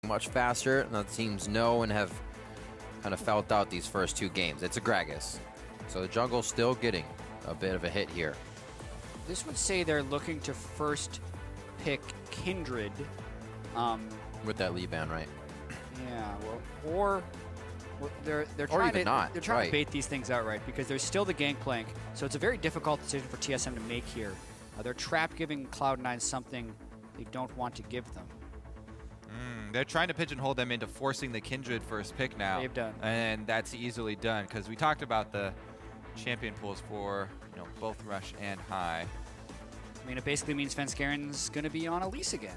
much faster, and the teams know and have kind of felt out these first 2 games. It's a Gragas. So the jungle's still getting a bit of a hit here. This would say they're looking to first pick Kindred. With that lead ban, right? Yeah, well, they're trying to bait these things outright because there's still the Gangplank, so it's a very difficult decision for TSM to make here. They're trapped giving Cloud9 something they don't want to give them. They're trying to pigeonhole them into forcing the Kindred first pick now. They've done. And that's easily done because we talked about the champion pools for both Rush and High. I mean, it basically means Svenskaren's going to be on Elise again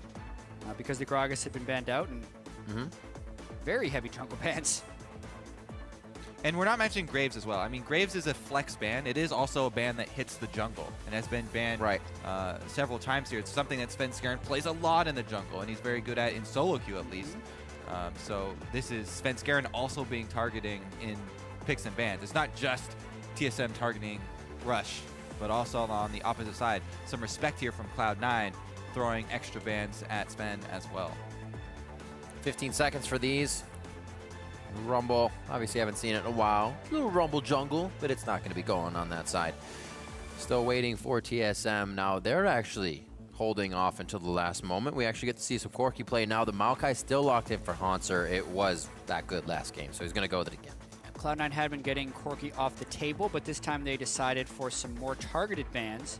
because the Gragas had been banned out and very heavy jungle bans. And we're not mentioning Graves as well. I mean, Graves is a flex ban. It is also a ban that hits the jungle and has been banned several times here. It's something that Svenskeren plays a lot in the jungle, and he's very good at in solo queue at least. So this is Svenskeren also being targeting in picks and bans. It's not just TSM targeting Rush, but also on the opposite side. Some respect here from Cloud9, throwing extra bans at Sven as well. 15 seconds for these. Rumble, obviously haven't seen it in a while. Little Rumble jungle, but it's not going to be going on that side. Still waiting for TSM. Now they're actually holding off until the last moment. We actually get to see some Corki play now. The Maokai still locked in for Hanser. It was that good last game, so he's going to go with it again. Cloud9 had been getting Corki off the table, but this time they decided for some more targeted bans.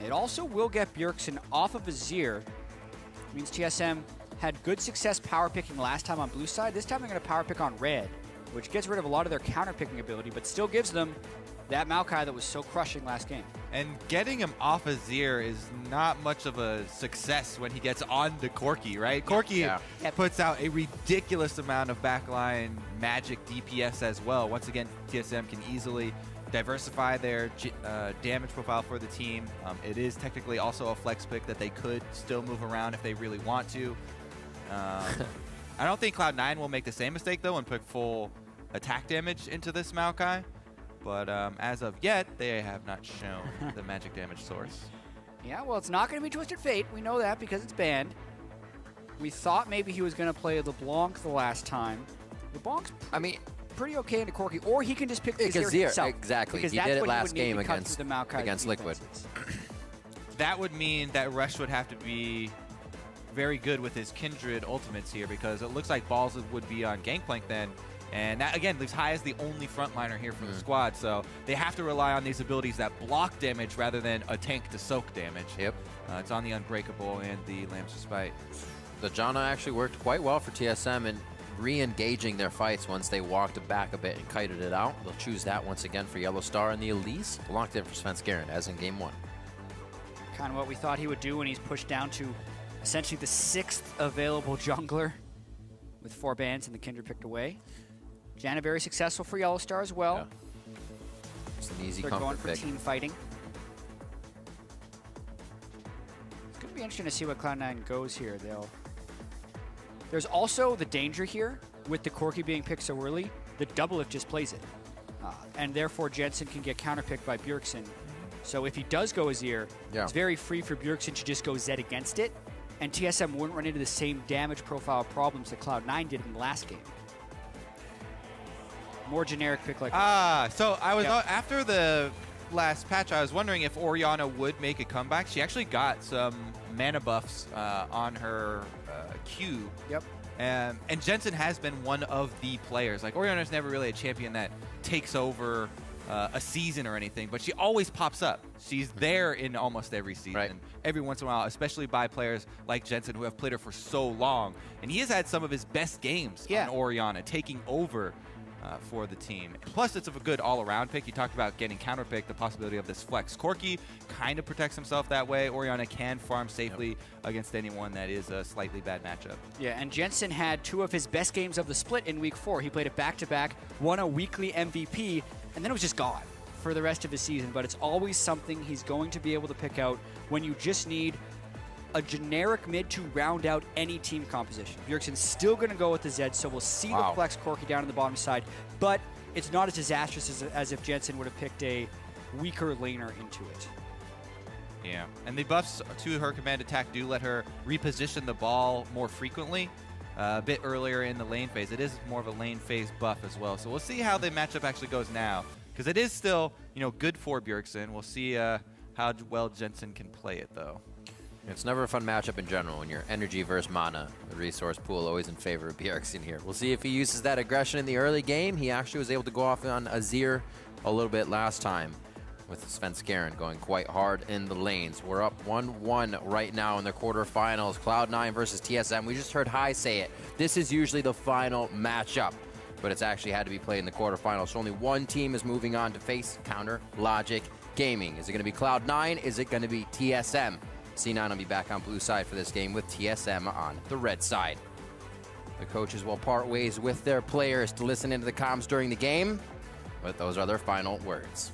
It also will get Bjergsen off of Azir. It means TSM had good success power picking last time on blue side. This time they're going to power pick on red, which gets rid of a lot of their counter picking ability, but still gives them that Maokai that was so crushing last game. And getting him off Azir is not much of a success when he gets on to Corki, right? Corki puts out a ridiculous amount of backline magic DPS as well. Once again, TSM can easily diversify their damage profile for the team. It is technically also a flex pick that they could still move around if they really want to. I don't think Cloud9 will make the same mistake, though, and put full attack damage into this Maokai. But as of yet, they have not shown the magic damage source. Yeah, well, it's not going to be Twisted Fate. We know that because it's banned. We thought maybe he was going to play LeBlanc the last time. LeBlanc's pretty okay into Corki, or he can just pick Azir himself. Exactly. Because he that's did it what last game against Liquid. That would mean that Rush would have to be very good with his Kindred ultimates here, because it looks like Balls would be on Gangplank then. And that, again, leaves High as the only frontliner here for the squad, so they have to rely on these abilities that block damage rather than a tank to soak damage. Yep. It's on the Unbreakable and the Lamb's Respite. The Janna actually worked quite well for TSM in re-engaging their fights once they walked back a bit and kited it out. They'll choose that once again for Yellow Star, and the Elise locked in for Svenskeren, as in Game 1. Kind of what we thought he would do when he's pushed down to essentially the 6th available jungler with 4 bans and the Kindred picked away. Janna very successful for Yellow Star as well. Yeah. It's an easy They're comfort going for pick. team fighting. It's going to be interesting to see what Cloud9 goes here. There's also the danger here with the Corki being picked so early. The double-lift just plays it. And therefore Jensen can get counterpicked by Bjergsen. So if he does go Azir, it's very free for Bjergsen to just go Zed against it. And TSM wouldn't run into the same damage profile problems that Cloud9 did in the last game. More generic pick like that. So I was after the last patch, I was wondering if Orianna would make a comeback. She actually got some mana buffs on her Q. Yep. And Jensen has been one of the players. Like, Orianna's never really a champion that takes over a season or anything, but she always pops up. She's there in almost every season, every once in a while, especially by players like Jensen who have played her for so long. And he has had some of his best games on Orianna, taking over for the team. Plus, it's a good all-around pick. You talked about getting counterpicked, the possibility of this flex. Corki kind of protects himself that way. Orianna can farm safely against anyone that is a slightly bad matchup. Yeah, and Jensen had 2 of his best games of the split in Week 4. He played it back-to-back, won a weekly MVP, and then it was just gone for the rest of his season. But it's always something he's going to be able to pick out when you just need a generic mid to round out any team composition. Bjergsen's still going to go with the Zed, so we'll see the flex Corki down on the bottom side, but it's not as disastrous as if Jensen would have picked a weaker laner into it. Yeah, and the buffs to her command attack do let her reposition the ball more frequently. a bit earlier in the lane phase. It is more of a lane phase buff as well. So we'll see how the matchup actually goes now, because it is still, good for Bjergsen. We'll see how well Jensen can play it, though. It's never a fun matchup in general when you're energy versus mana. The resource pool always in favor of Bjergsen here. We'll see if he uses that aggression in the early game. He actually was able to go off on Azir a little bit last time with Svenskeren going quite hard in the lanes. We're up 1-1 right now in the quarterfinals. Cloud9 versus TSM. We just heard Hai say it. This is usually the final matchup, but it's actually had to be played in the quarterfinals. So only one team is moving on to face Counter Logic Gaming. Is it going to be Cloud9? Is it going to be TSM? C9 will be back on blue side for this game with TSM on the red side. The coaches will part ways with their players to listen into the comms during the game, but those are their final words.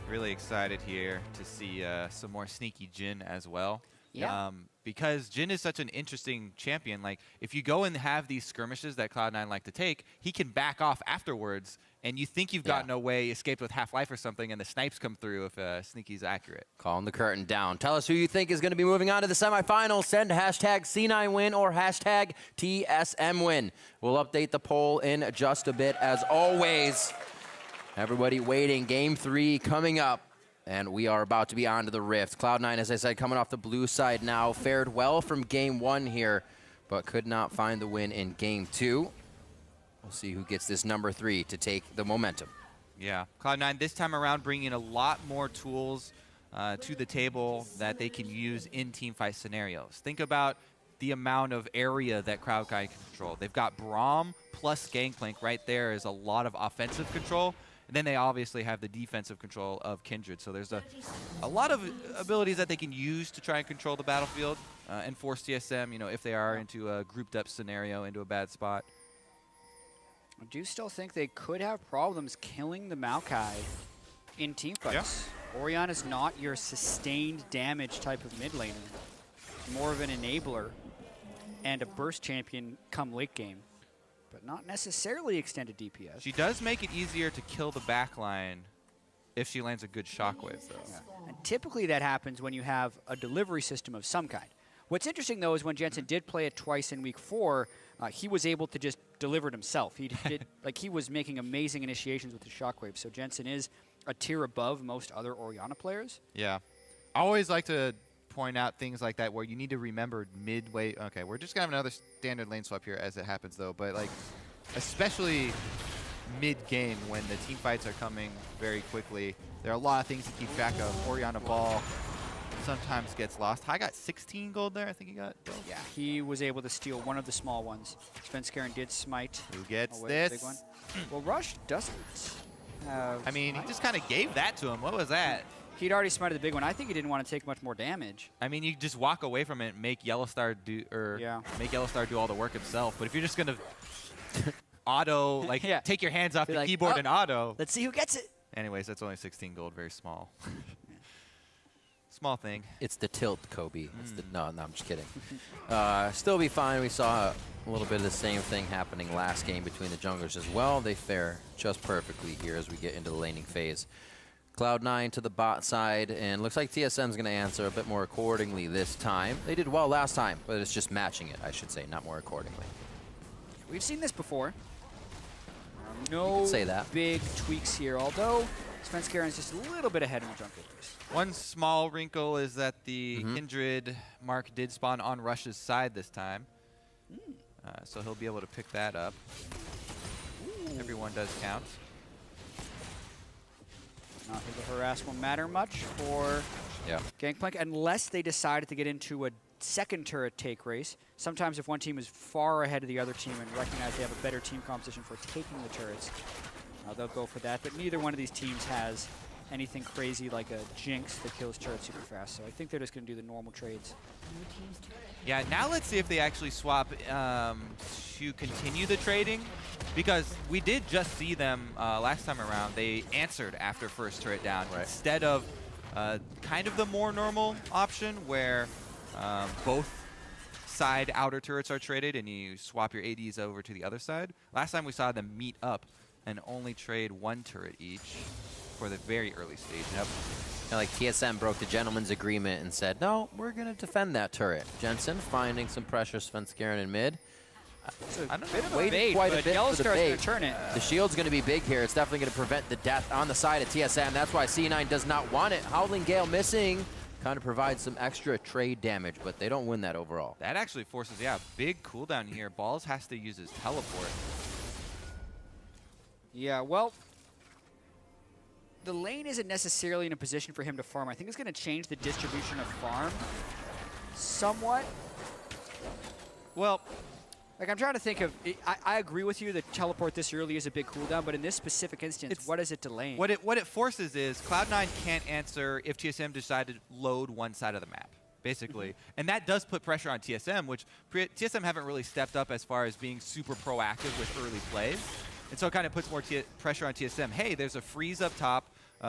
Really excited here to see some more sneaky Jhin as well. Yeah. Because Jhin is such an interesting champion. Like, if you go and have these skirmishes that Cloud9 like to take, he can back off afterwards, and you think you've gotten away, escaped with half-life or something, and the snipes come through if Sneaky's accurate. Calling the curtain down. Tell us who you think is going to be moving on to the semifinals. Send hashtag C9win or hashtag TSMwin. We'll update the poll in just a bit, as always. Everybody waiting. Game 3 coming up. And we are about to be on to the Rift. Cloud9, as I said, coming off the blue side now. Fared well from Game 1 here, but could not find the win in Game 2. We'll see who gets this number 3 to take the momentum. Yeah, Cloud9 this time around bringing a lot more tools to the table that they can use in teamfight scenarios. Think about the amount of area that Cloud9 can control. They've got Braum plus Gangplank right there is a lot of offensive control. And then they obviously have the defensive control of Kindred. So there's a lot of abilities that they can use to try and control the battlefield and force TSM, if they are into a grouped up scenario, into a bad spot. I do still think they could have problems killing the Maokai in teamfights. Yeah. Orianna is not your sustained damage type of mid laner. More of an enabler and a burst champion come late game, but not necessarily extended DPS. She does make it easier to kill the backline if she lands a good shockwave, though. Yeah. And typically that happens when you have a delivery system of some kind. What's interesting, though, is when Jensen did play it twice in week 4, he was able to just deliver it himself. He did, he was making amazing initiations with the shockwave. So Jensen is a tier above most other Orianna players. Yeah. I always like to point out things like that where you need to remember midway. Okay, we're just going to have another standard lane swap here as it happens, though. But, especially mid-game when the team fights are coming very quickly, there are a lot of things to keep track of. Orianna ball sometimes gets lost. I got 16 gold there, I think he got. Yeah, he was able to steal one of the small ones. Svenskeren did smite. Who gets this? Big one. Well, Rush doesn't have I mean, he just kind of gave that to him. What was that? He'd already smited the big one. I think he didn't want to take much more damage. I mean, you just walk away from it and make Yellowstar do all the work himself. But if you're just gonna auto, take your hands off the keyboard and auto. Let's see who gets it. Anyways, that's only 16 gold, very small. Small thing. It's the tilt, Kobe. It's the, no, I'm just kidding. Still be fine. We saw a little bit of the same thing happening last game between the junglers as well. They fare just perfectly here as we get into the laning phase. Cloud9 to the bot side, and looks like TSM's going to answer a bit more accordingly this time. They did well last time, but it's just matching it, I should say, not more accordingly. We've seen this before. No say that. Big tweaks here, although Svenskeren's just a little bit ahead in the jungle race. One small wrinkle is that the Kindred mark did spawn on Rush's side this time. So he'll be able to pick that up. Ooh. Everyone does count. Not think the harass will matter much for Gangplank unless they decided to get into a second turret take race. Sometimes if one team is far ahead of the other team and recognize they have a better team composition for taking the turrets, they'll go for that. But neither one of these teams has anything crazy like a Jinx that kills turrets super fast. So I think they're just going to do the normal trades. Yeah, now let's see if they actually swap to continue the trading. Because we did just see them last time around. They answered after first turret down instead of kind of the more normal option where both side outer turrets are traded and you swap your ADs over to the other side. Last time we saw them meet up and only trade one turret each for the very early stage. Like TSM broke the gentleman's agreement and said, no, we're going to defend that turret. Jensen finding some pressure, Svenskeren in mid. I don't know. Waited quite a bit for the bait. Gonna turn it. The shield's going to be big here. It's definitely going to prevent the death on the side of TSM. That's why C9 does not want it. Howling Gale missing kind of provides some extra trade damage, but they don't win that overall. That actually forces, big cooldown here. Balls has to use his teleport. Yeah, well, the lane isn't necessarily in a position for him to farm. I think it's going to change the distribution of farm somewhat. Well, like, I'm trying to think of, I agree with you that teleport this early is a big cooldown, but in this specific instance, what is it delaying? What it forces is Cloud9 can't answer if TSM decided to load one side of the map, basically. And that does put pressure on TSM, which TSM haven't really stepped up as far as being super proactive with early plays. And so it kind of puts more pressure on TSM. Hey, there's a freeze up top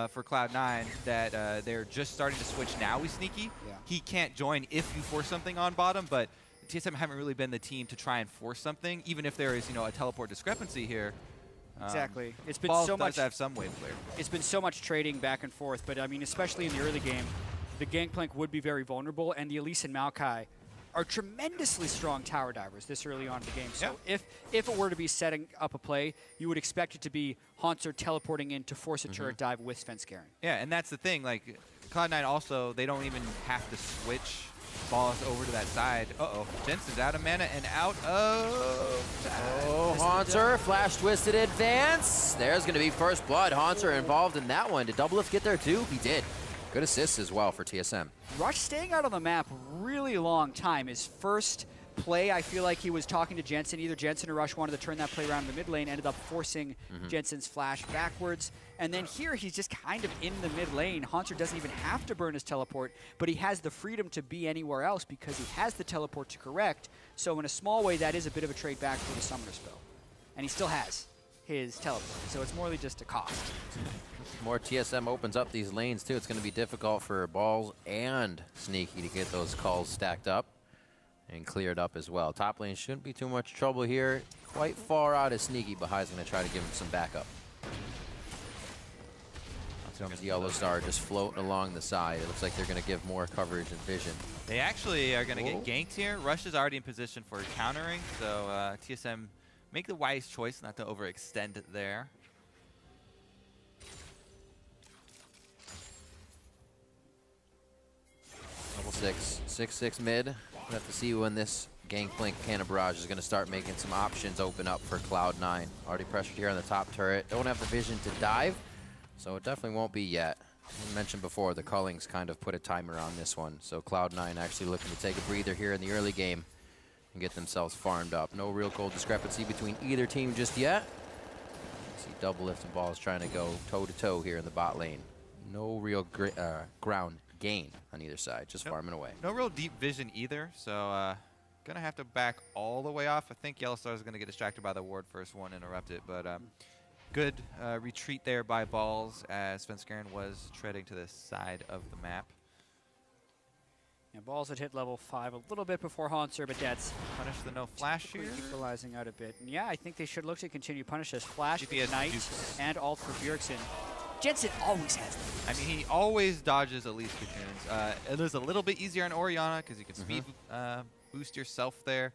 for Cloud9 that they're just starting to switch now with Sneaky. Yeah. He can't join if you force something on bottom, but TSM haven't really been the team to try and force something, even if there is, a teleport discrepancy here. Exactly. It's been Balls so much. does have some wave clear. It's been so much trading back and forth, but I mean, especially in the early game, the Gangplank would be very vulnerable, and the Elise and Maokai are tremendously strong tower divers this early on in the game. So if it were to be setting up a play, you would expect it to be Haunter teleporting in to force a turret dive with Svenskeren. Yeah, and that's the thing. Like Cloud9 also, they don't even have to switch balls over to that side. Uh-oh. Jensen's out of mana and out of... Oh, Haunter, flash twisted advance. There's going to be first blood. Haunter involved in that one. Did Doublelift get there too? He did. Good assists as well for TSM. Rush staying out on the map really long time. His first play, I feel like he was talking to Jensen. Either Jensen or Rush wanted to turn that play around in the mid lane, ended up forcing Jensen's flash backwards. And then here, he's just kind of in the mid lane. Haunter doesn't even have to burn his teleport, but he has the freedom to be anywhere else because he has the teleport to correct. So in a small way, that is a bit of a trade back for the summoner spell. And he still has his teleport, so it's more just a cost. More TSM opens up these lanes too. It's going to be difficult for Balls and Sneaky to get those calls stacked up and cleared up as well. Top lane shouldn't be too much trouble here. Quite far out is Sneaky, but High's going to try to give him some backup. Comes Yellow Star just floating along the side. It looks like they're going to give more coverage and vision. They actually are going to get ganked here. Rush is already in position for countering, so TSM make the wise choice not to overextend it there. Level 6, 6-6 mid. We'll have to see when this Gangplank Cannon Barrage is going to start making some options open up for Cloud9. Already pressured here on the top turret. Don't have the vision to dive, so it definitely won't be yet. I mentioned before, the Cullings kind of put a timer on this one, so Cloud9 actually looking to take a breather here in the early game and get themselves farmed up. No real goal discrepancy between either team just yet. See Doublelift and Balls trying to go toe-to-toe here in the bot lane. No real ground gain on either side, just farming away. No real deep vision either, so gonna have to back all the way off. I think Yellowstar is gonna get distracted by the ward first, won't interrupt it, but good retreat there by Balls as Svenskeren was treading to the side of the map. Yeah, Balls had hit level 5 a little bit before Haunter, but that's Punish the no flash here. equalizing out a bit. And yeah, I think they should look to continue punish this flash, GPS Ignite, dupes. and ult for Bjergsen. Jensen always has them. I mean, he always dodges Elise Cocoons. It is a little bit easier on Orianna because you can speed boost yourself there.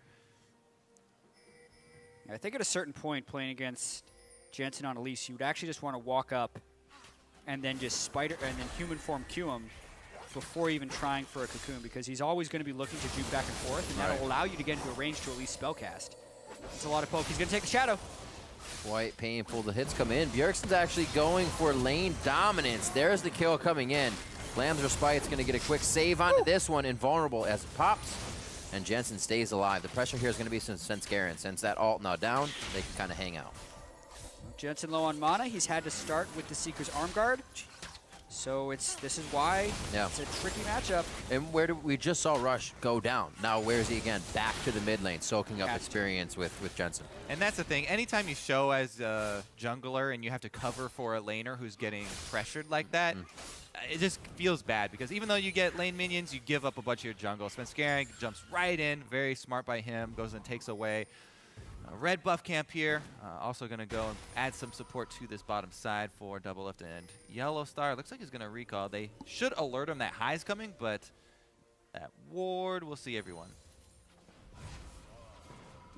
I think at a certain point playing against Jensen on Elise, you would actually just want to walk up and then just human form Q him before even trying for a cocoon, because he's always going to be looking to juke back and forth, and that'll allow you to get into a range to at least spellcast. It's a lot of poke. He's going to take the shadow. Quite painful. The hits come in. Bjergsen's actually going for lane dominance. There's the kill coming in. Lamb's Respite's going to get a quick save onto this one, invulnerable as it pops. And Jensen stays alive. The pressure here is going to be since Svenskeren. Since that ult now down, they can kind of hang out. Jensen low on mana. He's had to start with the Seeker's Arm Guard. So this is why it's a tricky matchup. And we just saw Rush go down. Now where is he again? Back to the mid lane, soaking up experience with Jensen. And that's the thing. Anytime you show as a jungler and you have to cover for a laner who's getting pressured like that, it just feels bad, because even though you get lane minions, you give up a bunch of your jungle. Svenskeren jumps right in, very smart by him, goes and takes away red buff camp here. Also going to go and add some support to this bottom side for Double Lift and Yellow Star. Looks like he's going to recall. They should alert him that High's coming, but that ward, we'll see everyone.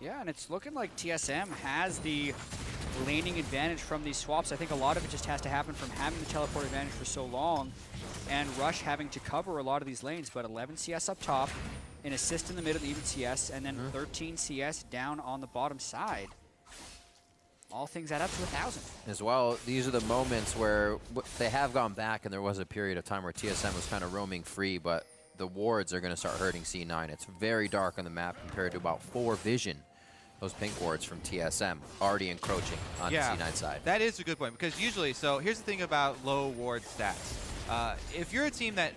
Yeah, and it's looking like TSM has the laning advantage from these swaps. I think a lot of it just has to happen from having the teleport advantage for so long and Rush having to cover a lot of these lanes. But 11 CS up top, an assist in the mid of the even CS, and then 13 CS down on the bottom side. All things add up to 1,000. As well, these are the moments where they have gone back, and there was a period of time where TSM was kind of roaming free, but the wards are going to start hurting C9. It's very dark on the map compared to about 4 vision. Those pink wards from TSM already encroaching on the C9 side. That is a good point, because usually, so here's the thing about low ward stats. If you're a team that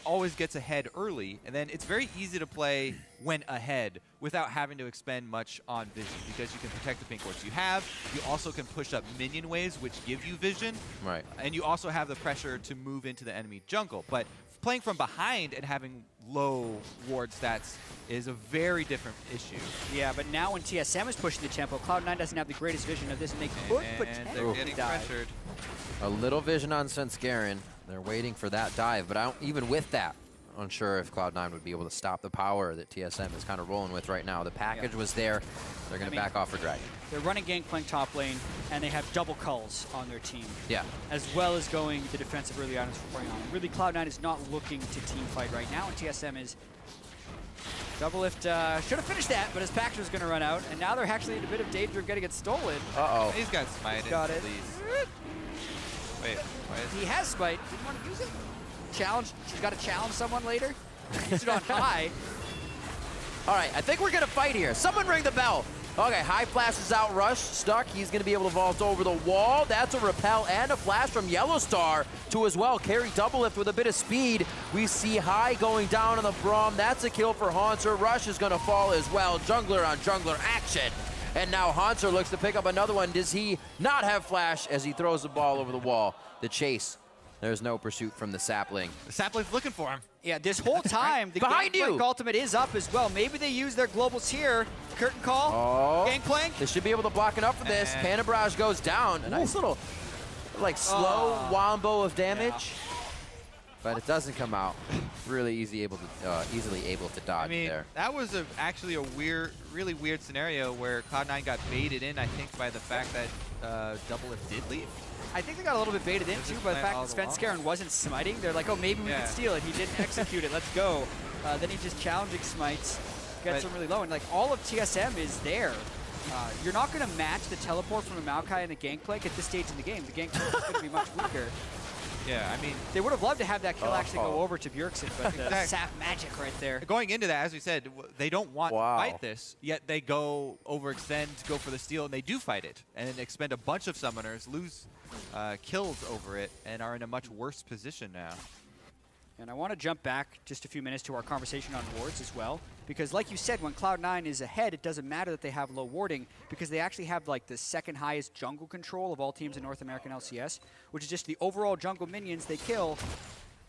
always gets ahead early, and then it's very easy to play when ahead without having to expend much on vision, because you can protect the pink wards you have. You also can push up minion waves, which give you vision. Right. And you also have the pressure to move into the enemy jungle. But playing from behind and having low ward stats is a very different issue. Yeah, but now when TSM is pushing the tempo, Cloud9 doesn't have the greatest vision of this, and they could potentially they're getting pressured. A little vision on Svenskeren. They're waiting for that dive, but even with that, unsure if Cloud9 would be able to stop the power that TSM is kind of rolling with right now. The package was there. They're going to back off for Dragon. They're running Gangplank top lane, and they have double culls on their team. Yeah. As well as going the defensive early items for playing on. Really, Cloud9 is not looking to team fight right now, and TSM is. Double Lift should have finished that, but his package was going to run out, and now they're actually in a bit of danger of getting it stolen. Uh-oh. He's got smite. Got it. Wait, he has smite. Didn't want to use it. Challenge. She's got to challenge someone later. Use it on high. All right, I think we're going to fight here. Someone ring the bell. Okay, high flashes out, Rush stuck. He's going to be able to vault over the wall. That's a repel and a flash from Yellow Star to as well carry Double Lift with a bit of speed. We see High going down on the Braum. That's a kill for Haunter. Rush is going to fall as well. Jungler on jungler action. And now Haunter looks to pick up another one. Does he not have flash as he throws the ball over the wall? The chase. There's no pursuit from the sapling. The sapling's looking for him. Yeah, this whole time, the Gangplank ultimate is up as well. Maybe they use their globals here. Curtain call, Gangplank. They should be able to block enough for this. Panda Barrage goes down. A nice little, like, slow wombo of damage. But it doesn't come out. Really easily able to dodge there. That was actually a really weird scenario where Cloud9 got baited in, I think, by the fact that Double Lift did leave. I think they got a little bit baited into by the fact that Svenskeren wasn't smiting. They're like, oh, maybe we can steal it. He didn't execute it. Let's go. Then he just challenging smites, gets him really low. And like all of TSM is there. You're not going to match the teleport from a Maokai and the Gangplank at this stage in the game. The Gangplank is going to be much weaker. Yeah, I mean, they would have loved to have that kill actually go over to Bjergsen, but sap magic right there. Going into that, as we said, they don't want to fight this, yet they go overextend, go for the steal, and they do fight it, and expend a bunch of summoners, lose kills over it, and are in a much worse position now. And I want to jump back just a few minutes to our conversation on wards as well, because like you said, when Cloud9 is ahead, it doesn't matter that they have low warding, because they actually have like the second highest jungle control of all teams in North American LCS, which is just the overall jungle minions they kill,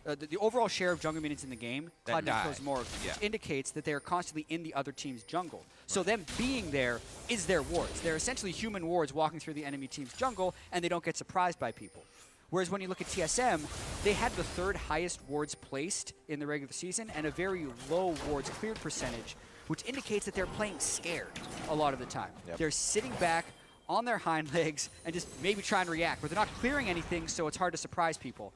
the overall share of jungle minions in the game. Cloud9 kills more, which indicates that they are constantly in the other team's jungle. So them being there is their wards. They're essentially human wards walking through the enemy team's jungle, and they don't get surprised by people. Whereas when you look at TSM, they had the third highest wards placed in the regular season and a very low wards cleared percentage, which indicates that they're playing scared a lot of the time. They're sitting back on their hind legs and just maybe trying to react, but they're not clearing anything, so it's hard to surprise people.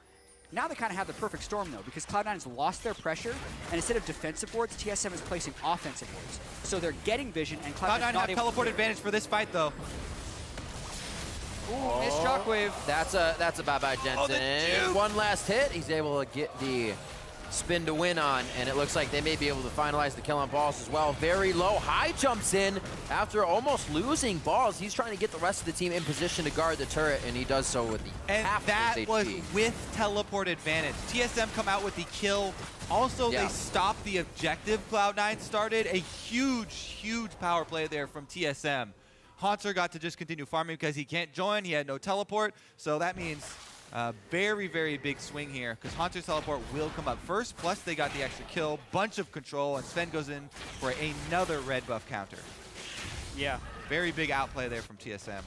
Now they kind of have the perfect storm, though, because Cloud9 has lost their pressure, and instead of defensive wards, TSM is placing offensive wards. So they're getting vision, and Cloud9 have teleport advantage for this fight, though. Ooh, missed shockwave. That's a bye-bye Jensen. One last hit. He's able to get the spin to win on, and it looks like they may be able to finalize the kill on Balls as well. Very low. High jumps in after almost losing Balls. He's trying to get the rest of the team in position to guard the turret, and he does so with the half that HP. Was with teleport advantage. TSM come out with the kill. Also, they stopped the objective Cloud9 started. A huge power play there from TSM. Haunter got to just continue farming because he can't join. He had no teleport. So that means a very big swing here because Haunter's teleport will come up first. Plus, they got the extra kill, bunch of control, and Sven goes in for another red buff counter. Yeah. Very big outplay there from TSM.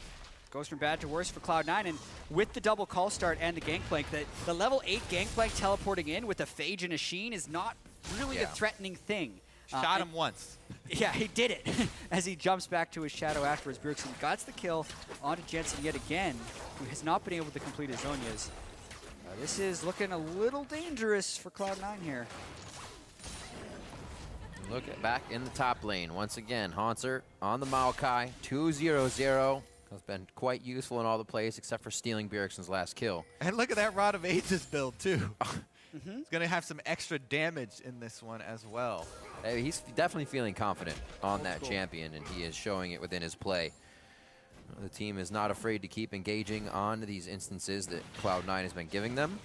Goes from bad to worse for Cloud9, and with the double call start and the Gangplank, the level 8 Gangplank teleporting in with a Phage and a Sheen is not really a threatening thing. Shot him once. Yeah, he did it as he jumps back to his shadow afterwards. Bjergsen gets the kill onto Jensen yet again, who has not been able to complete his Zhonyas. This is looking a little dangerous for Cloud9 here. Look at back in the top lane. Once again, Hauntzer on the Maokai, 2-0-0. Has been quite useful in all the plays except for stealing Bjergsen's last kill. And look at that Rod of Ages build, too. He's going to have some extra damage in this one as well. Hey, he's definitely feeling confident on that champion, and he is showing it within his play. The team is not afraid to keep engaging on these instances that Cloud9 has been giving them.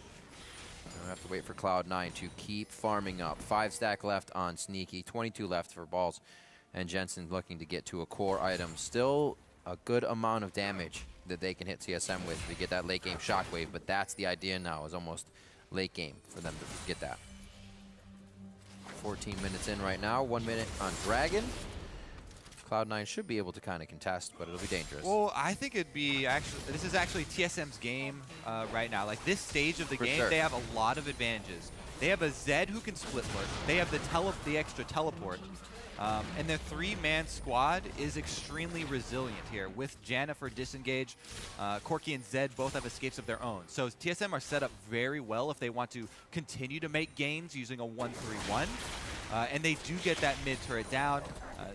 We'll have to wait for Cloud9 to keep farming up. 5 stack left on Sneaky, 22 left for Balls, and Jensen looking to get to a core item. Still a good amount of damage that they can hit TSM with to get that late game shockwave, but that's the idea now, is almost late game for them to get that. 14 minutes in right now, 1 minute on Dragon. Cloud9 should be able to kind of contest, but it'll be dangerous. Well, I think it'd be this is actually TSM's game right now. Like this stage of the game, sure. They have a lot of advantages. They have a Zed who can split lurk. They have the extra teleport. And their 3-man squad is extremely resilient here. With Janna for disengage, Corki and Zed both have escapes of their own. So TSM are set up very well if they want to continue to make gains using a 1-3-1. And they do get that mid turret down.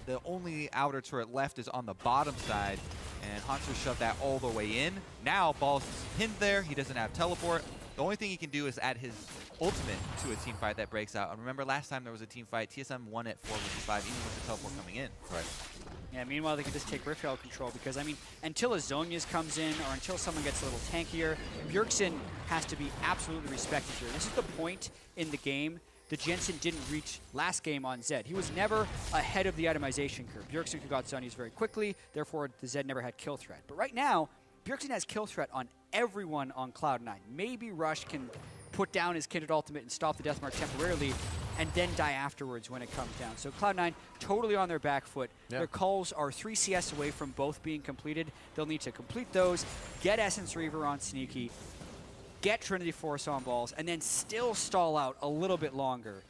The only outer turret left is on the bottom side, and Hauntzer shoved that all the way in. Now Balls is pinned there. He doesn't have teleport. The only thing he can do is add his ultimate to a team fight that breaks out. And remember last time there was a team fight, TSM won at 4 versus 5, even with the teleport coming in. Right. Yeah, meanwhile they can just take Rift control because, I mean, until a Zhonya's comes in or until someone gets a little tankier, Bjergsen has to be absolutely respected here. This is the point in the game that Jensen didn't reach last game on Zed. He was never ahead of the itemization curve. Bjergsen got Zhonyas very quickly, therefore the Zed never had kill threat. But right now, Bjergsen has kill threat on everyone on Cloud9. Maybe Rush can put down his Kindred ultimate and stop the Deathmark temporarily and then die afterwards when it comes down. So Cloud9 totally on their back foot. Yeah. Their calls are 3 CS away from both being completed. They'll need to complete those, get Essence Reaver on Sneaky, get Trinity Force on Balls, and then still stall out a little bit longer.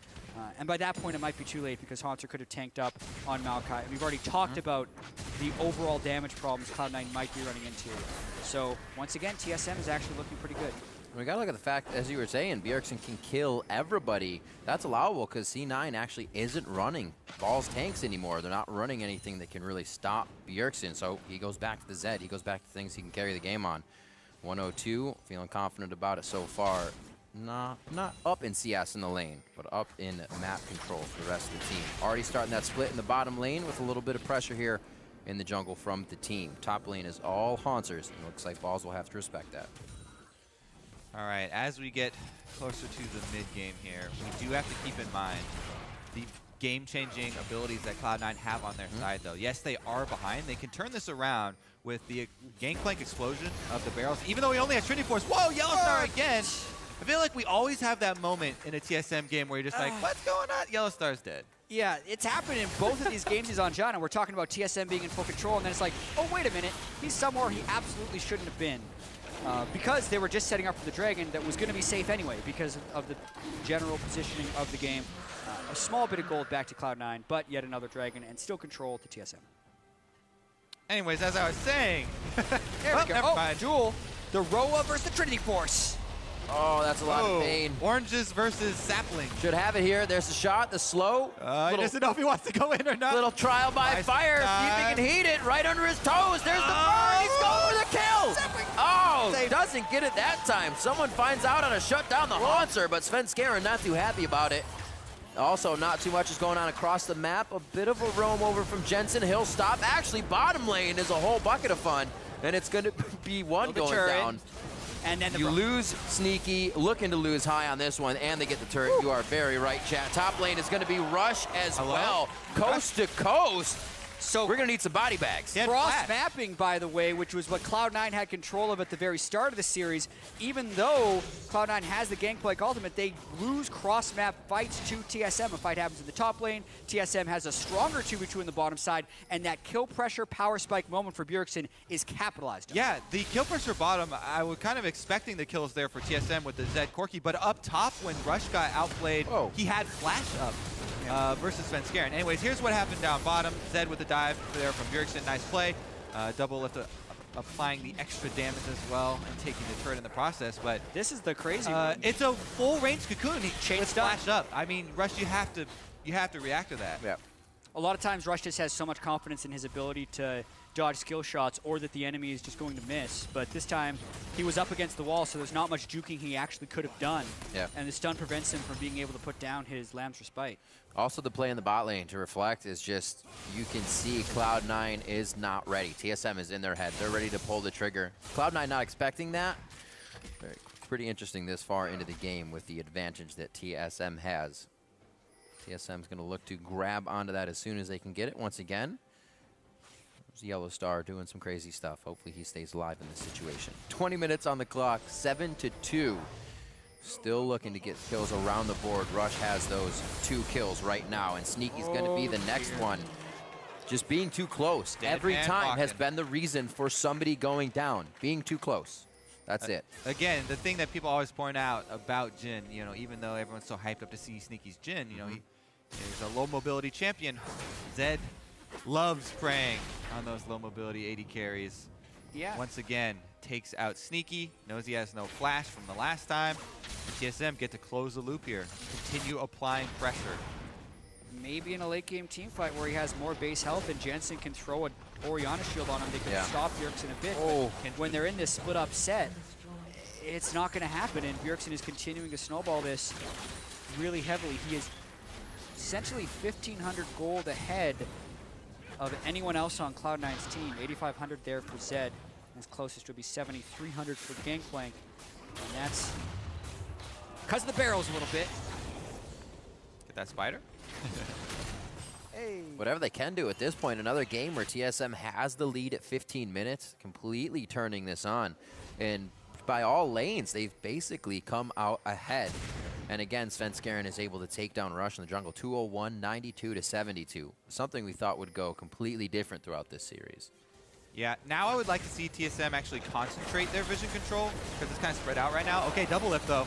And by that point, it might be too late because Hauntzer could have tanked up on Maokai. And we've already talked about the overall damage problems Cloud9 might be running into. So once again, TSM is actually looking pretty good. We gotta look at the fact, as you were saying, Bjergsen can kill everybody. That's allowable because C9 actually isn't running Balls tanks anymore. They're not running anything that can really stop Bjergsen. So he goes back to the Zed. He goes back to things he can carry the game on. 102, feeling confident about it so far. Nah, not up in CS in the lane, but up in map control for the rest of the team. Already starting that split in the bottom lane with a little bit of pressure here in the jungle from the team. Top lane is all Hauntzers, and looks like Balls will have to respect that. All right, as we get closer to the mid game here, we do have to keep in mind the game-changing abilities that Cloud9 have on their side, though. Yes, they are behind. They can turn this around with the Gangplank explosion of the barrels, even though he only has Trinity Force. Whoa, Yellowstar again! I feel like we always have that moment in a TSM game where you're just like, what's going on? Yellowstar's dead. Yeah, it's happened in both of these games he's on John, and we're talking about TSM being in full control, and then it's like, oh, wait a minute, he's somewhere he absolutely shouldn't have been. Because they were just setting up for the Dragon that was going to be safe anyway because of the general positioning of the game. A small bit of gold back to Cloud9, but yet another Dragon, and still control to TSM. Anyways, as I was saying, there we go. Oh, duel. The Roa versus the Trinity Force. Oh, that's a lot of pain. Oranges versus sapling. Should have it here. There's the shot, the slow. He doesn't know if he wants to go in or not. Little trial by fire. See if he can heat it right under his toes. There's the burn. He's going for the kill. Oh, doesn't get it that time. Someone finds out how to shut down the Hauntzer, but Svenskeren not too happy about it. Also, not too much is going on across the map. A bit of a roam over from Jensen. He'll stop. Actually, bottom lane is a whole bucket of fun, and it's going to be one going down. And then you lose Sneaky, looking to lose high on this one, and they get the turret. You are very right, chat. Top lane is going to be Rush as well. Coast to coast. So we're going to need some body bags. Cross-mapping, by the way, which was what Cloud9 had control of at the very start of the series. Even though Cloud9 has the Gangplank ultimate, they lose cross-map fights to TSM. A fight happens in the top lane. TSM has a stronger 2v2 in the bottom side, and that kill pressure power spike moment for Bjergsen is capitalized on. Yeah, the kill pressure bottom, I was kind of expecting the kills there for TSM with the Zed Corki, but up top when Rush got outplayed, he had flash up. Versus Svenskeren. Anyways, here's what happened down bottom. Zed with the dive there from Bjergsen. Nice play. Double lift applying the extra damage as well and taking the turret in the process. But this is the crazy one. It's a full range cocoon. He changed flash up. I mean, Rush, you have to react to that. Yeah. A lot of times Rush just has so much confidence in his ability to dodge skill shots or that the enemy is just going to miss. But this time he was up against the wall, so there's not much juking he actually could have done. Yeah. And the stun prevents him from being able to put down his Lamb's Respite. Also, the play in the bot lane to reflect is just, you can see Cloud9 is not ready. TSM is in their head. They're ready to pull the trigger. Cloud9 not expecting that. Pretty interesting this far into the game with the advantage that TSM has. TSM is going to look to grab onto that as soon as they can get it. Once again, there's Yellow Star doing some crazy stuff. Hopefully he stays alive in this situation. 20 minutes on the clock, 7-2. Still looking to get kills around the board. Rush has those 2 kills right now, and Sneaky's going to be the next one. Just being too close every time has been the reason for somebody going down. Being too close. That's it. Again, the thing that people always point out about Jhin, you know, even though everyone's so hyped up to see Sneaky's Jhin, you know, he's a low mobility champion. Zed loves preying on those low mobility AD carries. Yeah. Once again, takes out Sneaky, knows he has no flash from the last time. TSM get to close the loop here, continue applying pressure. Maybe in a late game team fight where he has more base health and Jensen can throw a Orianna shield on him, they can stop Bjergsen a bit. But when they're in this split up set, it's not going to happen, and Bjergsen is continuing to snowball this really heavily. He is essentially 1,500 gold ahead of anyone else on Cloud9's team. 8,500 there for Zed. His closest would be 7,300 for Gangplank. And that's because of the barrels a little bit. Get that spider? Hey. Whatever they can do at this point, another game where TSM has the lead at 15 minutes, completely turning this on. And by all lanes, they've basically come out ahead. And again, Svenskeren is able to take down Rush in the jungle. 201, 92 to 72. Something we thought would go completely different throughout this series. Yeah, now I would like to see TSM actually concentrate their vision control because it's kind of spread out right now. Okay, double lift though.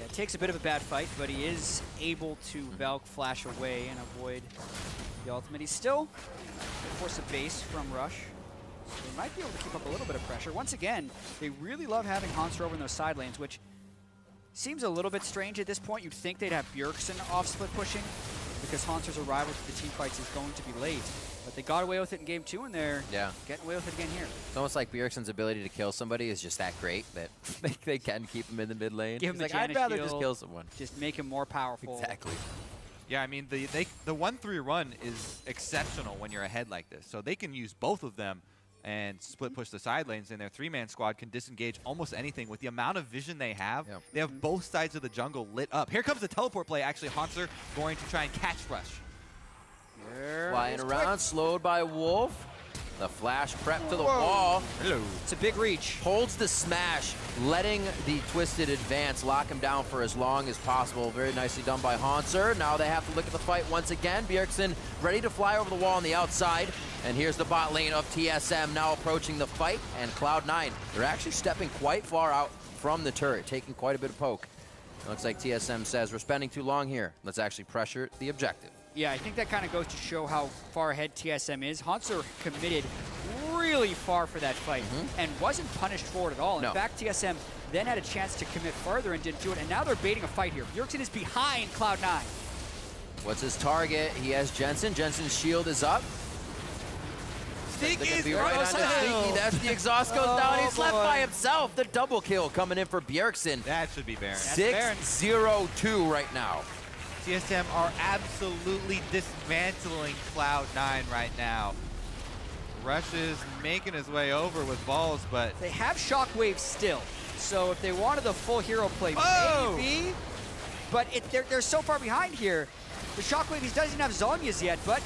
Yeah, it takes a bit of a bad fight, but he is able to Valk flash away and avoid the ultimate. He's still force a base from Rush. So they might be able to keep up a little bit of pressure. Once again, they really love having Hanser over in those side lanes, which seems a little bit strange at this point. You'd think they'd have Bjergsen off split pushing because Hanser's arrival to the team fights is going to be late. But they got away with it in game 2, and they're getting away with it again here. It's almost like Bjergsen's ability to kill somebody is just that great that they can keep him in the mid lane. Give him like, the I'd rather just kill someone. Just make him more powerful. Exactly. Yeah, I mean, the 1-3 run is exceptional when you're ahead like this. So they can use both of them and split push the side lanes, and their 3-man squad can disengage almost anything. With the amount of vision they have, they have both sides of the jungle lit up. Here comes the teleport play. Actually, Hanser going to try and catch Rush. Flying around, slowed by Wolf. The flash prep to the wall. Hello. It's a big reach. Holds the smash, letting the Twisted advance, lock him down for as long as possible. Very nicely done by Hanser. Now they have to look at the fight once again. Bjergsen ready to fly over the wall on the outside. And here's the bot lane of TSM now approaching the fight. And Cloud9, they're actually stepping quite far out from the turret, taking quite a bit of poke. It looks like TSM says, we're spending too long here. Let's actually pressure the objective. Yeah, I think that kind of goes to show how far ahead TSM is. Hanser committed really far for that fight and wasn't punished for it at all. In fact, TSM then had a chance to commit further and didn't do it, and now they're baiting a fight here. Bjergsen is behind Cloud9. What's his target? He has Jensen. Jensen's shield is up. Sneaky's right on Sneaky. That's the exhaust goes down. He's left by himself. The double kill coming in for Bjergsen. That should be Baron. 6-0-2 right now. TSM are absolutely dismantling Cloud9 right now. Rush is making his way over with balls, but they have Shockwave still. So if they wanted the full hero play, maybe. But they're so far behind here. The Shockwave, he doesn't have Zhonya's yet, but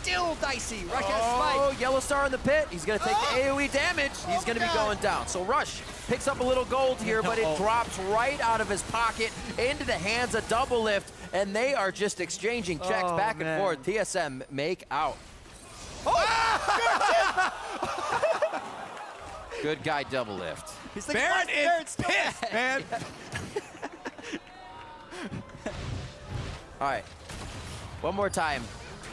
still dicey. Rush has Spike. Oh, Yellow Star in the pit. He's going to take the AoE damage. He's going to be going down. So Rush picks up a little gold here, but it drops right out of his pocket into the hands of Doublelift, and they are just exchanging checks back and forth. TSM make out. Good guy, Doublelift. He's like, Baron is pissed, man. All right, one more time.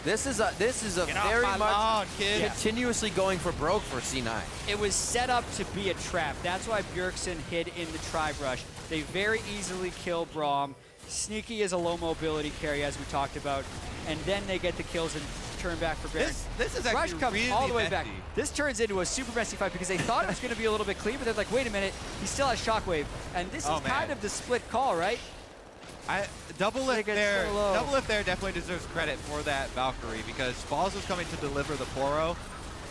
This is a very much continuously going for broke for C9. It was set up to be a trap. That's why Bjergsen hid in the Tribe Rush. They very easily kill Braum. Sneaky is a low mobility carry, as we talked about, and then they get the kills and turn back for Baron. This is actually Rush comes really all the way messy. back. This turns into a super messy fight because they thought it was going to be a little bit clean, but they're like, wait a minute, he still has Shockwave. And this is kind of the split call, right? Doublelift there definitely deserves credit for that Valkyrie because Balls was coming to deliver the Poro,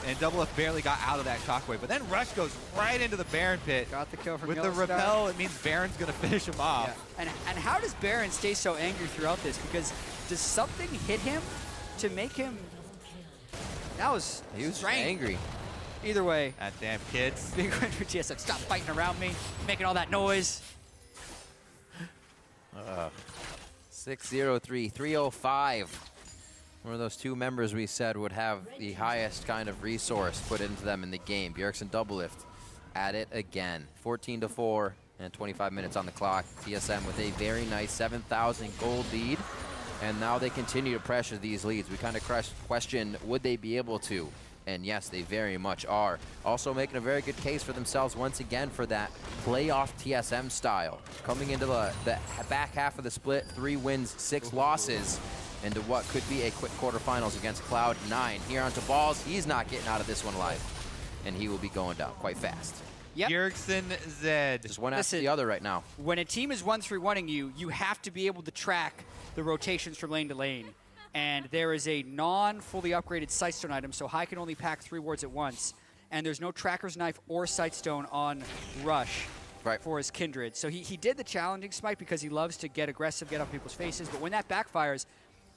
and Doublelift barely got out of that Shockwave. But then Rush goes right into the Baron pit. Got the kill from With the repel, it means Baron's going to finish him off. Yeah. And how does Baron stay so angry throughout this? Because does something hit him to make him... He was angry. Either way. That damn kids. Big win for TSM. Stop fighting around me, making all that noise. 603, 305. One of those two members we said would have the highest kind of resource put into them in the game. Bjergsen Doublelift at it again. 14-4 and 25 minutes on the clock. TSM with a very nice 7,000 gold lead. And now they continue to pressure these leads. We kind of question, would they be able to? And yes, they very much are. Also making a very good case for themselves once again for that playoff TSM style. Coming into the back half of the split, 3 wins, 6 losses, into what could be a quick quarterfinals against Cloud9. Here onto Balls, he's not getting out of this one alive. And he will be going down quite fast. Yep. Bjergsen Zed. Just one after the other right now. When a team is 1-3-1ing you, you have to be able to track the rotations from lane to lane. And there is a non-fully upgraded Sightstone item, so High can only pack 3 wards at once. And there's no Tracker's Knife or Sightstone on Rush for his Kindred. So he did the challenging smite because he loves to get aggressive, get up people's faces. But when that backfires,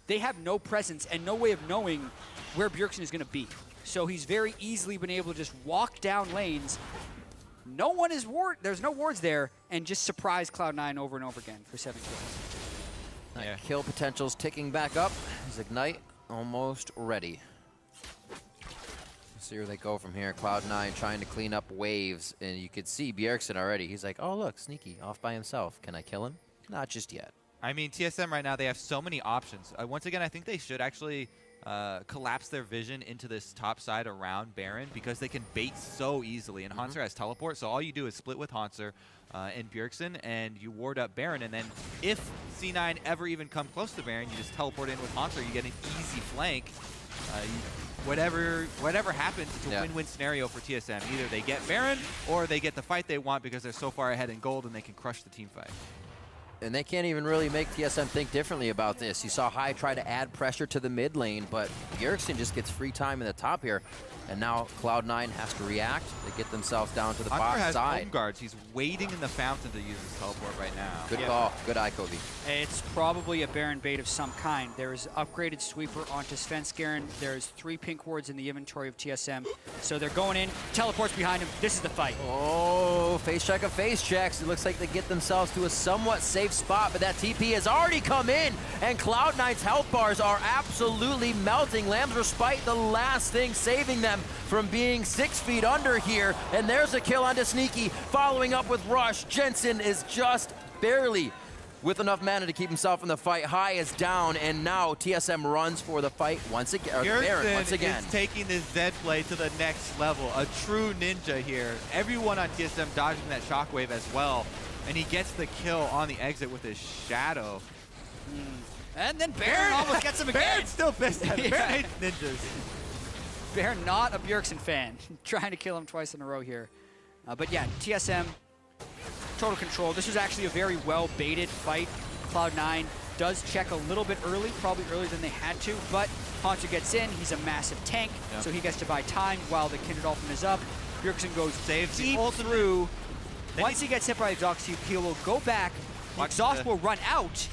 they have no presence and no way of knowing where Bjergsen is going to be. So he's very easily been able to just walk down lanes. No one is there's no wards there, and just surprise Cloud9 over and over again for 7 kills. Kill potential's ticking back up. His Ignite almost ready. See where they go from here. Cloud9 trying to clean up waves, and you could see Bjergsen already. He's like, oh look, Sneaky off by himself. Can I kill him? Not just yet. I mean, TSM right now, they have so many options. Once again, I think they should actually collapse their vision into this top side around Baron because they can bait so easily. And Hanser has teleport, so all you do is split with Hanser and Bjergsen, and you ward up Baron. And then if C9 ever even come close to Baron, you just teleport in with Hanser. You get an easy flank. Whatever happens, it's a win-win scenario for TSM. Either they get Baron or they get the fight they want because they're so far ahead in gold and they can crush the team fight. And they can't even really make TSM think differently about this. You saw High try to add pressure to the mid lane, but Bjergsen just gets free time in the top here. And now Cloud9 has to react. They get themselves down to the bot has side. home guards. He's waiting in the fountain to use his teleport right now. Good call. Good eye, Kobe. It's probably a Baron bait of some kind. There's upgraded sweeper onto Svenskeren. There's 3 pink wards in the inventory of TSM. So they're going in. Teleports behind him. This is the fight. Oh, face check of face checks. It looks like they get themselves to a somewhat safe spot, but that TP has already come in, and Cloud9's health bars are absolutely melting. Lamb's Respite, the last thing saving them from being 6 feet under here, and there's a kill onto Sneaky, following up with Rush. Jensen is just barely with enough mana to keep himself in the fight. High is down, and now TSM runs for the fight once again. Baron once again is taking this Zed play to the next level. A true ninja here. Everyone on TSM dodging that shockwave as well, and he gets the kill on the exit with his shadow. And then Baron almost gets him again. Baron's still pissed at him. Baron hates ninjas. Baron not a Bjergsen fan, trying to kill him twice in a row here. But yeah, TSM, total control. This was actually a very well-baited fight. Cloud9 does check a little bit early, probably earlier than they had to, but Hanser gets in. He's a massive tank, so he gets to buy time while the Kindred Ultimate is up. Bjergsen goes deep through. Once he gets hit by the exhaust, he will go back. The exhaust will run out,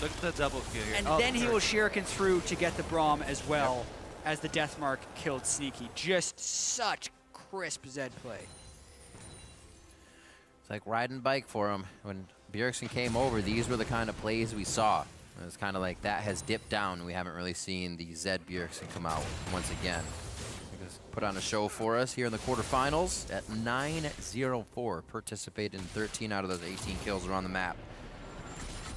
Look at the double kill here. And then he will shuriken through to get the Braum as well as the Deathmark killed Sneaky. Just such crisp Zed play. It's like riding bike for him. When Bjergsen came over, these were the kind of plays we saw. It was kind of like that has dipped down. We haven't really seen the Zed Bjergsen come out once again. Put on a show for us here in the quarterfinals at 9-0-4. Participated in 13 out of those 18 kills around the map.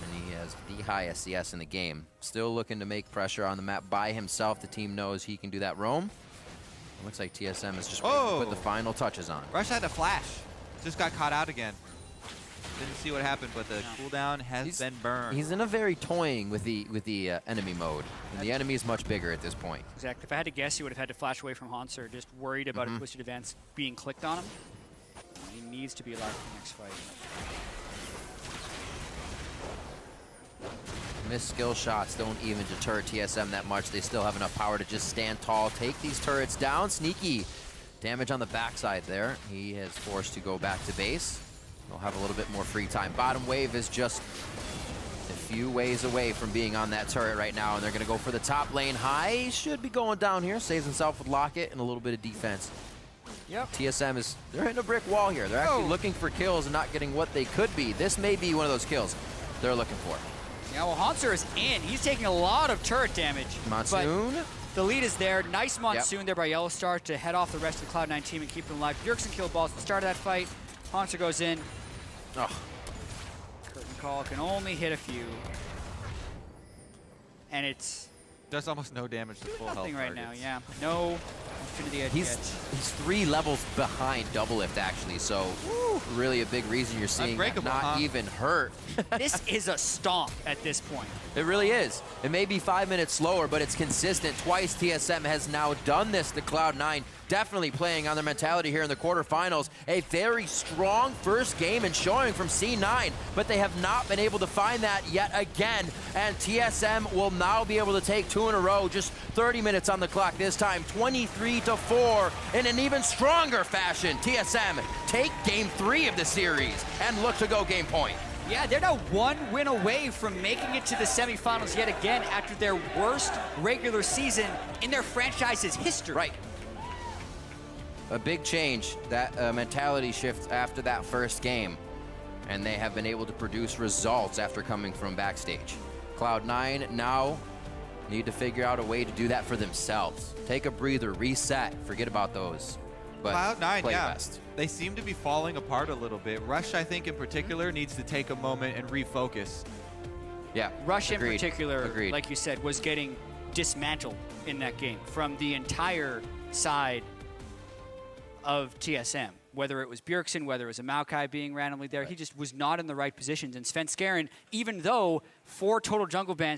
And he has the highest CS in the game. Still looking to make pressure on the map by himself. The team knows he can do that roam. It looks like TSM is just waiting to put the final touches on. Rush had a flash. Just got caught out again. Didn't see what happened, but the cooldown has been burned. He's in a very toying with the enemy mode. And the enemy is much bigger at this point. Exactly. If I had to guess, he would have had to flash away from Hanser, just worried about a twisted advance being clicked on him. He needs to be alive for the next fight. Missed skill shots don't even deter TSM that much. They still have enough power to just stand tall, take these turrets down. Sneaky damage on the backside there. He is forced to go back to base. They'll have a little bit more free time. Bottom wave is just a few ways away from being on that turret right now, and they're going to go for the top lane. High should be going down here. Saves himself with Locket and a little bit of defense. Yep. TSM they're hitting a brick wall here. They're actually looking for kills and not getting what they could be. This may be one of those kills they're looking for. Yeah, well, Hanser is in. He's taking a lot of turret damage. Monsoon. But the lead is there. Nice Monsoon there by Yellowstar to head off the rest of the Cloud9 team and keep them alive. Bjergsen killed balls at the start of that fight. Hanser goes in. Oh. Curtain call can only hit a few. And it's does almost no damage to full health nothing right now, targets. yeah. No Infinity Edge He's 3 levels behind Doublelift, actually, so really a big reason you're seeing that not even hurt. This is a stomp at this point. It really is. It may be 5 minutes slower, but it's consistent. Twice TSM has now done this to Cloud9. Definitely playing on their mentality here in the quarterfinals. A very strong first game and showing from C9, but they have not been able to find that yet again. And TSM will now be able to take 2 in a row. Just 30 minutes on the clock this time. 23-4 in an even stronger fashion. TSM take game 3 of the series and look to go game point. Yeah, they're now 1 win away from making it to the semifinals yet again after their worst regular season in their franchise's history. Right. A big change, that mentality shift after that first game. And they have been able to produce results after coming from backstage. Cloud9 now need to figure out a way to do that for themselves. Take a breather, reset, forget about those. But Cloud9, play yeah, best. they seem to be falling apart a little bit. Rush, I think in particular, needs to take a moment and refocus. Yeah, Rush agreed. in particular, Agreed. like you said, was getting dismantled in that game from the entire side of TSM. Whether it was Bjergsen, whether it was a Maokai being randomly there, he just was not in the right positions. And Svenskeren, even though 4 total jungle bans